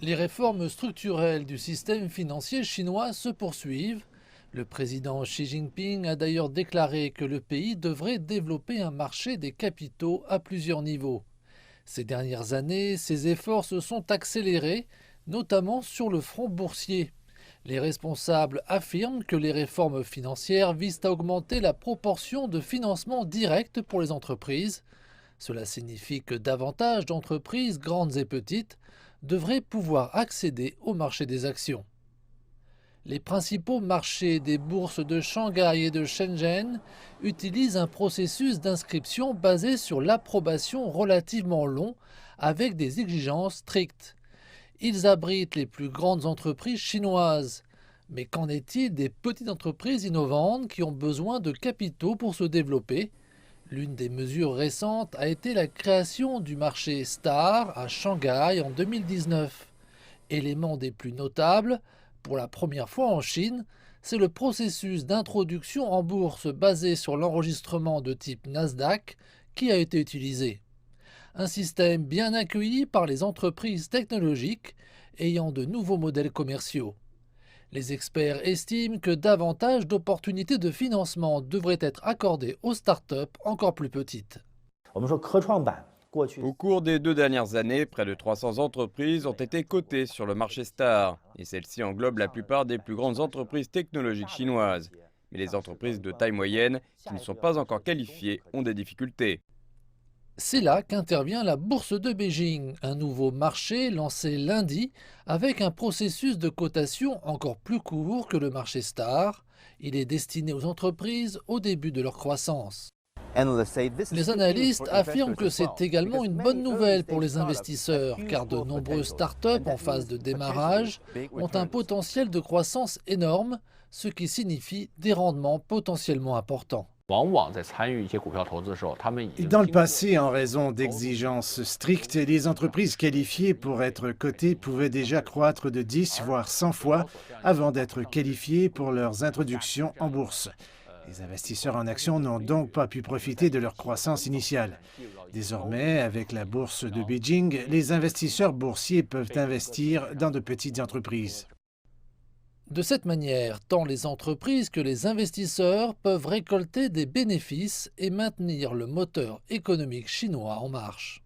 Les réformes structurelles du système financier chinois se poursuivent. Le président Xi Jinping a d'ailleurs déclaré que le pays devrait développer un marché des capitaux à plusieurs niveaux. Ces dernières années, ces efforts se sont accélérés, notamment sur le front boursier. Les responsables affirment que les réformes financières visent à augmenter la proportion de financement direct pour les entreprises. Cela signifie que davantage d'entreprises, grandes et petites, devraient pouvoir accéder au marché des actions. Les principaux marchés des bourses de Shanghai et de Shenzhen utilisent un processus d'inscription basé sur l'approbation relativement long avec des exigences strictes. Ils abritent les plus grandes entreprises chinoises. Mais qu'en est-il des petites entreprises innovantes qui ont besoin de capitaux pour se développer? L'une des mesures récentes a été la création du marché Star à Shanghai en 2019. Élément des plus notables, pour la première fois en Chine, c'est le processus d'introduction en bourse basé sur l'enregistrement de type Nasdaq qui a été utilisé. Un système bien accueilli par les entreprises technologiques ayant de nouveaux modèles commerciaux. Les experts estiment que davantage d'opportunités de financement devraient être accordées aux startups encore plus petites. Au cours des 2 dernières années, près de 300 entreprises ont été cotées sur le marché Star, et celle-ci englobe la plupart des plus grandes entreprises technologiques chinoises. Mais les entreprises de taille moyenne, qui ne sont pas encore qualifiées, ont des difficultés. C'est là qu'intervient la Bourse de Beijing, un nouveau marché lancé lundi avec un processus de cotation encore plus court que le marché Star. Il est destiné aux entreprises au début de leur croissance. Les analystes affirment que c'est également une bonne nouvelle pour les investisseurs, car de nombreuses startups en phase de démarrage ont un potentiel de croissance énorme, ce qui signifie des rendements potentiellement importants. Et dans le passé, en raison d'exigences strictes, les entreprises qualifiées pour être cotées pouvaient déjà croître de 10 voire 100 fois avant d'être qualifiées pour leurs introductions en bourse. Les investisseurs en actions n'ont donc pas pu profiter de leur croissance initiale. Désormais, avec la bourse de Beijing, les investisseurs boursiers peuvent investir dans de petites entreprises. De cette manière, tant les entreprises que les investisseurs peuvent récolter des bénéfices et maintenir le moteur économique chinois en marche.